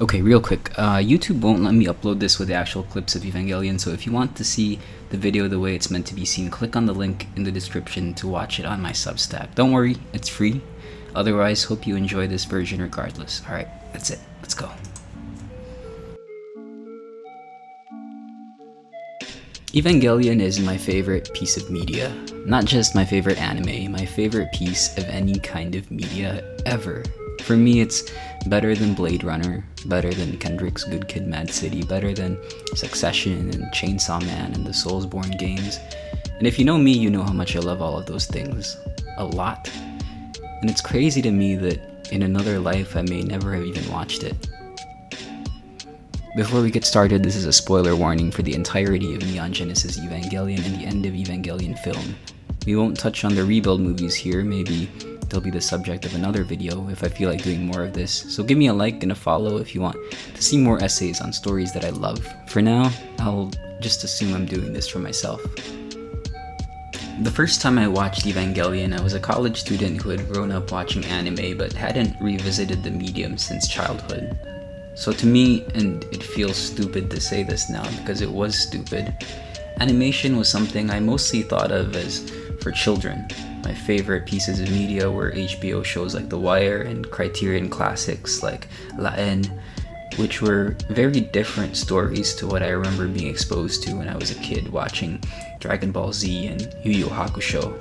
Okay, real quick, YouTube won't let me upload this with the actual clips of Evangelion, so if you want to see the video the way it's meant to be seen, click on the link in the description to watch it on my Substack. Don't worry, it's free. Otherwise, hope you enjoy this version regardless. Alright, that's it. Let's go. Evangelion is my favorite piece of media. Not just my favorite anime, my favorite piece of any kind of media ever. For me, it's better than Blade Runner, better than Kendrick's Good Kid Mad City, better than Succession and Chainsaw Man and the Soulsborne games. And if you know me, you know how much I love all of those things. A lot. And it's crazy to me that in another life I may never have even watched it. Before we get started, this is a spoiler warning for the entirety of Neon Genesis Evangelion and the end of Evangelion film. We won't touch on the rebuild movies here, maybe they'll be the subject of another video if I feel like doing more of this, so give me a like and a follow if you want to see more essays on stories that I love. For now, I'll just assume I'm doing this for myself. The first time I watched Evangelion, I was a college student who had grown up watching anime but hadn't revisited the medium since childhood. So to me, and it feels stupid to say this now because it was stupid, animation was something I mostly thought of as for children. My favorite pieces of media were HBO shows like The Wire and Criterion classics like La Haine, which were very different stories to what I remember being exposed to when I was a kid watching Dragon Ball Z and Yu Yu Hakusho.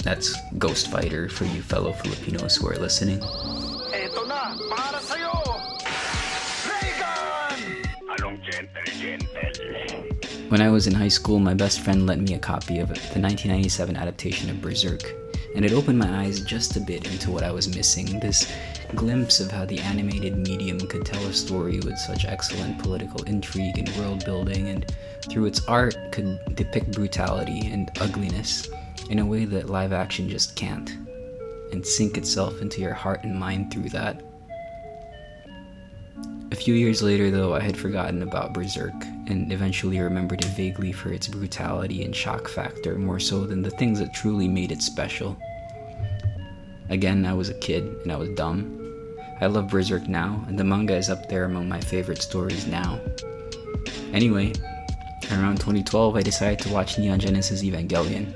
That's Ghost Fighter for you fellow Filipinos who are listening. Eto na, para sa'yo! Reagan! Anong gentle? When I was in high school, my best friend lent me a copy of the 1997 adaptation of Berserk, and it opened my eyes just a bit into what I was missing, this glimpse of how the animated medium could tell a story with such excellent political intrigue and world building, and through its art could depict brutality and ugliness in a way that live action just can't, and sink itself into your heart and mind through that. A few years later though, I had forgotten about Berserk, and eventually remembered it vaguely for its brutality and shock factor more so than the things that truly made it special. Again, I was a kid, and I was dumb. I love Berserk now, and the manga is up there among my favorite stories now. Anyway, around 2012 I decided to watch Neon Genesis Evangelion.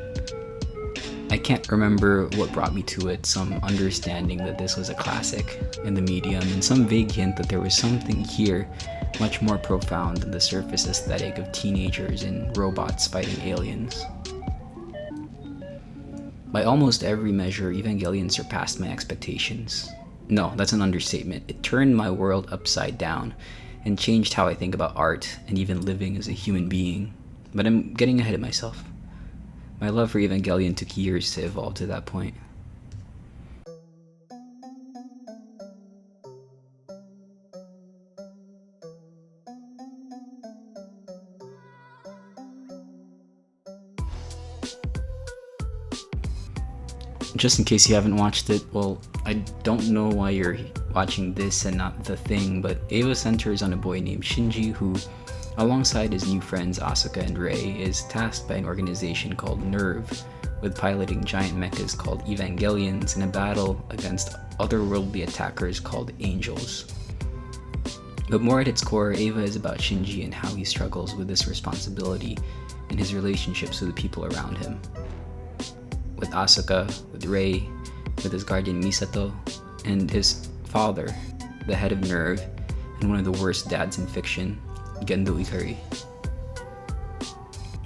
I can't remember what brought me to it, some understanding that this was a classic in the medium, and some vague hint that there was something here much more profound than the surface aesthetic of teenagers and robots fighting aliens. By almost every measure, Evangelion surpassed my expectations. No, that's an understatement. It turned my world upside down and changed how I think about art and even living as a human being. But I'm getting ahead of myself. My love for Evangelion took years to evolve to that point. Just in case you haven't watched it, well, I don't know why you're watching this and not The Thing, but Eva centers on a boy named Shinji who, alongside his new friends Asuka and Rei, is tasked by an organization called NERV with piloting giant mechas called Evangelions in a battle against otherworldly attackers called Angels. But more at its core, Eva is about Shinji and how he struggles with this responsibility and his relationships with the people around him. With Asuka, with Rei, with his guardian Misato, and his father, the head of NERV, and one of the worst dads in fiction, Gendo Ikari.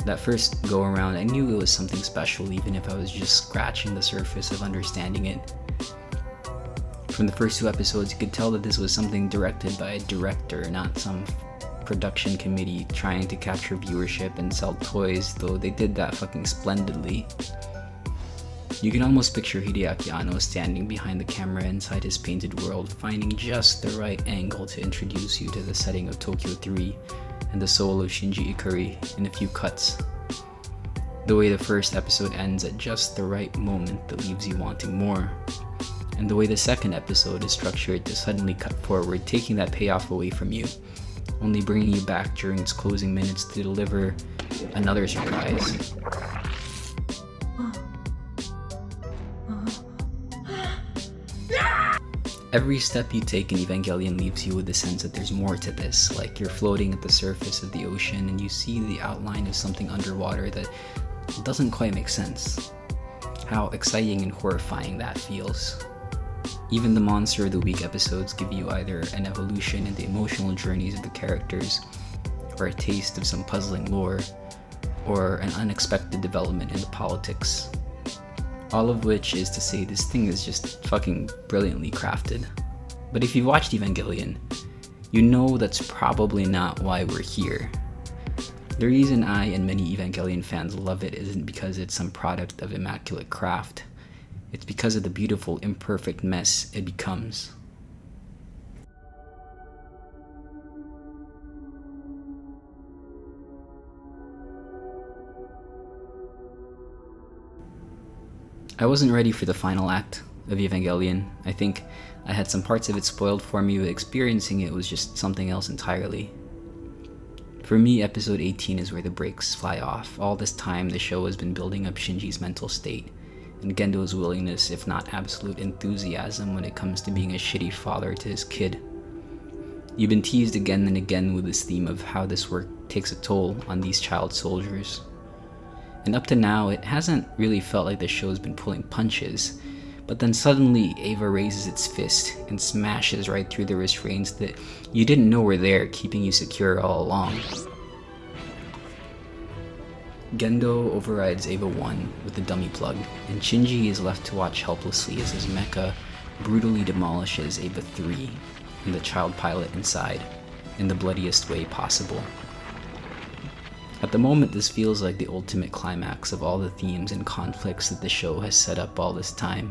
That first go around, I knew it was something special even if I was just scratching the surface of understanding it. From the first two episodes, you could tell that this was something directed by a director, not some production committee trying to capture viewership and sell toys, though they did that fucking splendidly. You can almost picture Hideaki Anno standing behind the camera inside his painted world, finding just the right angle to introduce you to the setting of Tokyo 3 and the soul of Shinji Ikari in a few cuts. The way the first episode ends at just the right moment that leaves you wanting more. And the way the second episode is structured to suddenly cut forward, taking that payoff away from you, only bringing you back during its closing minutes to deliver another surprise. Every step you take in Evangelion leaves you with the sense that there's more to this, like you're floating at the surface of the ocean and you see the outline of something underwater that doesn't quite make sense. How exciting and horrifying that feels. Even the Monster of the Week episodes give you either an evolution in the emotional journeys of the characters, or a taste of some puzzling lore, or an unexpected development in the politics. All of which is to say this thing is just fucking brilliantly crafted. But if you've watched Evangelion, you know that's probably not why we're here. The reason I and many Evangelion fans love it isn't because it's some product of immaculate craft. It's because of the beautiful, imperfect mess it becomes. I wasn't ready for the final act of Evangelion. I think I had some parts of it spoiled for me, but experiencing it was just something else entirely. For me, episode 18 is where the brakes fly off. All this time, the show has been building up Shinji's mental state, and Gendo's willingness, if not absolute enthusiasm, when it comes to being a shitty father to his kid. You've been teased again and again with this theme of how this work takes a toll on these child soldiers. And up to now, it hasn't really felt like the show's been pulling punches, but then suddenly Eva raises its fist and smashes right through the restraints that you didn't know were there, keeping you secure all along. Gendo overrides Eva 1 with the dummy plug, and Shinji is left to watch helplessly as his mecha brutally demolishes Eva 3 and the child pilot inside in the bloodiest way possible. At the moment, this feels like the ultimate climax of all the themes and conflicts that the show has set up all this time.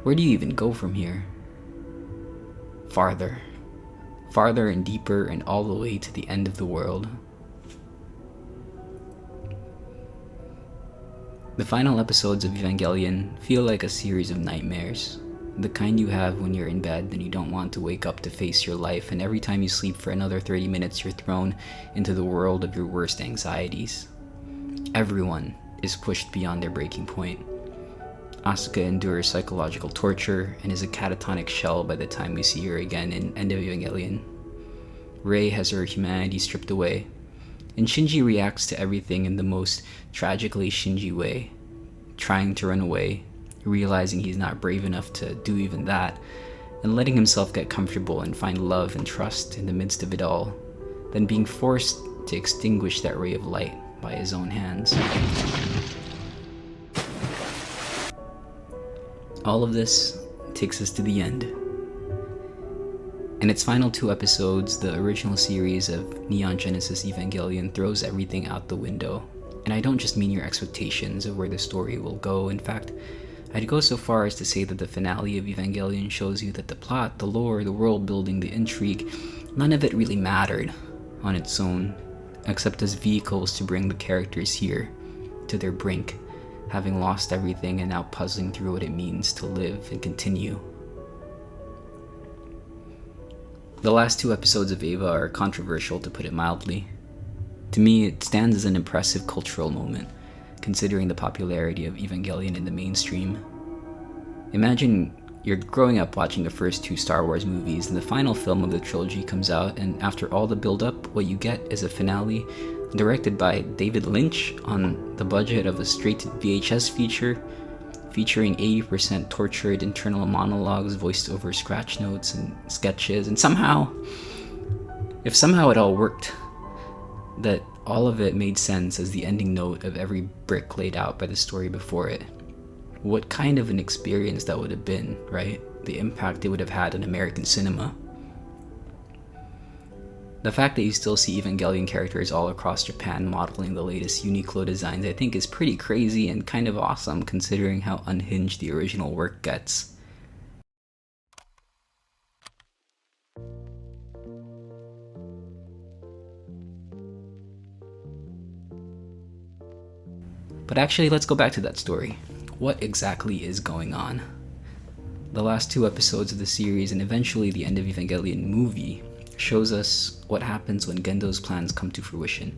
Where do you even go from here? Farther. Farther and deeper and all the way to the end of the world. The final episodes of Evangelion feel like a series of nightmares. The kind you have when you're in bed and you don't want to wake up to face your life, and every time you sleep for another 30 minutes you're thrown into the world of your worst anxieties. Everyone is pushed beyond their breaking point. Asuka endures psychological torture and is a catatonic shell by the time we see her again in End of Evangelion. Rei has her humanity stripped away, and Shinji reacts to everything in the most tragically Shinji way, trying to run away, realizing he's not brave enough to do even that, and letting himself get comfortable and find love and trust in the midst of it all, then being forced to extinguish that ray of light by his own hands. All of this takes us to the end. In its final 2 episodes, the original series of Neon Genesis Evangelion throws everything out the window. And I don't just mean your expectations of where the story will go. In fact, I'd go so far as to say that the finale of Evangelion shows you that the plot, the lore, the world building, the intrigue, none of it really mattered on its own, except as vehicles to bring the characters here, to their brink, having lost everything and now puzzling through what it means to live and continue. The last 2 episodes of Eva are controversial, to put it mildly. To me, it stands as an impressive cultural moment, considering the popularity of Evangelion in the mainstream. Imagine you're growing up watching the first 2 Star Wars movies, and the final film of the trilogy comes out, and after all the build-up, what you get is a finale directed by David Lynch on the budget of a straight-to-VHS feature, featuring 80% tortured internal monologues voiced over scratch notes and sketches, and if somehow it all worked, that all of it made sense as the ending note of every brick laid out by the story before it. What kind of an experience that would have been, right? The impact it would have had on American cinema. The fact that you still see Evangelion characters all across Japan modeling the latest Uniqlo designs, I think is pretty crazy and kind of awesome considering how unhinged the original work gets. But actually, let's go back to that story. What exactly is going on? The last 2 episodes of the series and eventually the End of Evangelion movie shows us what happens when Gendo's plans come to fruition.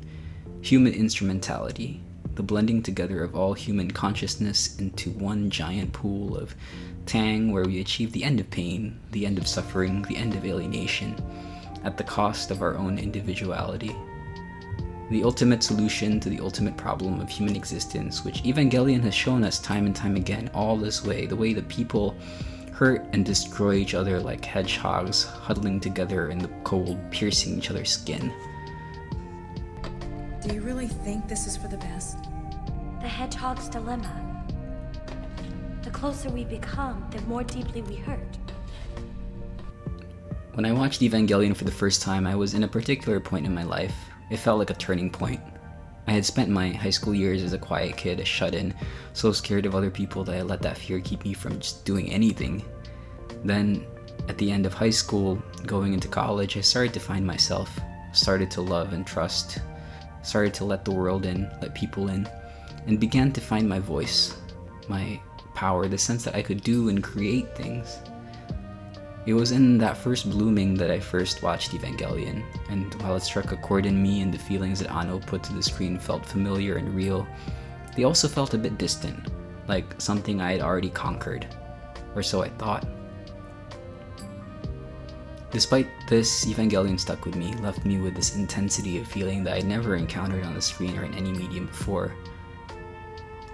Human instrumentality, the blending together of all human consciousness into one giant pool of tang where we achieve the end of pain, the end of suffering, the end of alienation, at the cost of our own individuality. The ultimate solution to the ultimate problem of human existence, which Evangelion has shown us time and time again all this way, the way that people hurt and destroy each other like hedgehogs, huddling together in the cold, piercing each other's skin. Do you really think this is for the best? The hedgehog's dilemma. The closer we become, the more deeply we hurt. When I watched Evangelion for the first time, I was in a particular point in my life. It felt like a turning point. I had spent my high school years as a quiet kid, a shut-in, so scared of other people that I let that fear keep me from just doing anything. Then, at the end of high school, going into college, I started to find myself, started to love and trust, started to let the world in, let people in, and began to find my voice, my power, the sense that I could do and create things. It was in that first blooming that I first watched Evangelion, and while it struck a chord in me and the feelings that Ano put to the screen felt familiar and real, they also felt a bit distant, like something I had already conquered, or so I thought. Despite this, Evangelion stuck with me, left me with this intensity of feeling that I'd never encountered on the screen or in any medium before.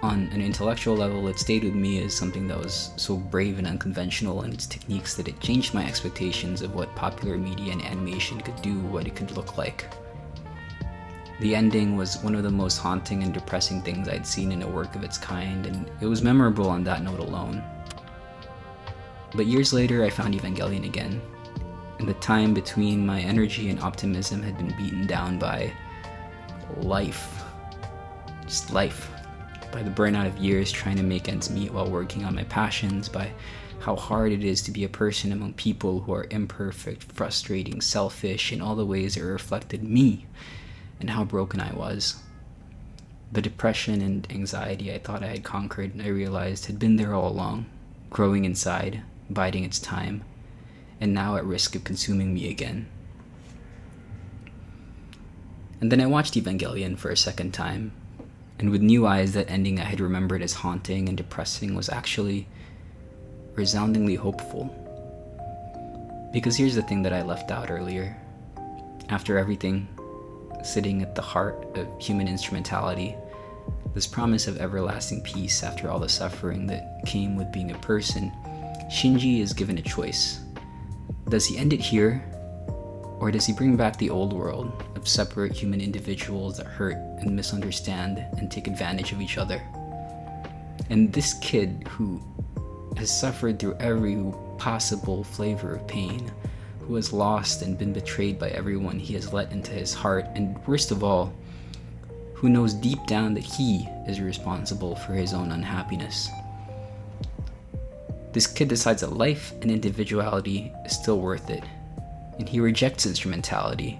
On an intellectual level, it stayed with me as something that was so brave and unconventional in its techniques that it changed my expectations of what popular media and animation could do, what it could look like. The ending was one of the most haunting and depressing things I'd seen in a work of its kind, and it was memorable on that note alone. But years later, I found Evangelion again, and the time between my energy and optimism had been beaten down by life. Just life. By the burnout of years trying to make ends meet while working on my passions, by how hard it is to be a person among people who are imperfect, frustrating, selfish, in all the ways that reflected me, and how broken I was. The depression and anxiety I thought I had conquered, I realized had been there all along, growing inside, biding its time, and now at risk of consuming me again. And then I watched Evangelion for a second time, and with new eyes, that ending I had remembered as haunting and depressing was actually resoundingly hopeful. Because here's the thing that I left out earlier. After everything, sitting at the heart of human instrumentality, this promise of everlasting peace after all the suffering that came with being a person, Shinji is given a choice. Does he end it here, or does he bring back the old world of separate human individuals that hurt and misunderstand and take advantage of each other? And this kid who has suffered through every possible flavor of pain, who has lost and been betrayed by everyone he has let into his heart, and worst of all, who knows deep down that he is responsible for his own unhappiness. This kid decides that life and individuality is still worth it, and he rejects instrumentality.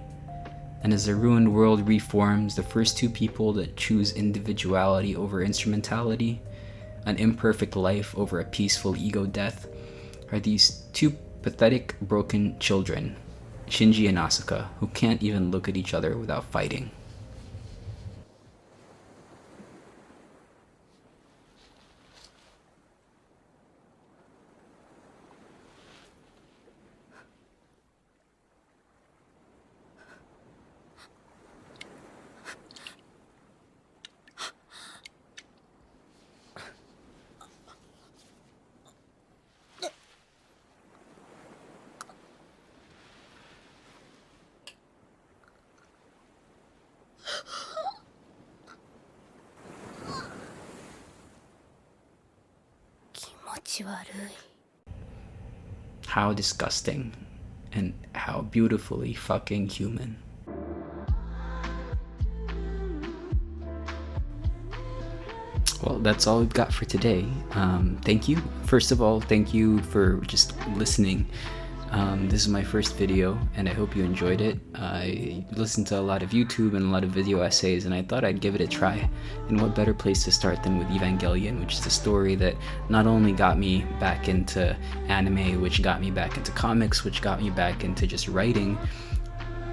And as the ruined world reforms, the first two people that choose individuality over instrumentality, an imperfect life over a peaceful ego death, are these two pathetic, broken children, Shinji and Asuka, who can't even look at each other without fighting. How disgusting, and how beautifully fucking human. Well, that's all we've got for today. Thank you. First of all, thank you for just listening. This is my first video, and I hope you enjoyed it. I listened to a lot of YouTube and a lot of video essays, and I thought I'd give it a try. And what better place to start than with Evangelion, which is the story that not only got me back into anime, which got me back into comics, which got me back into just writing,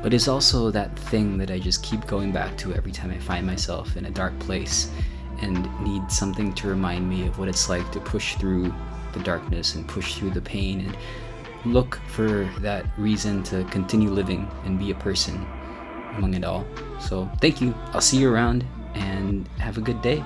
but it's also that thing that I just keep going back to every time I find myself in a dark place and need something to remind me of what it's like to push through the the darkness and push through the pain and look for that reason to continue living and be a person among it all. So thank you. I'll see you around and have a good day.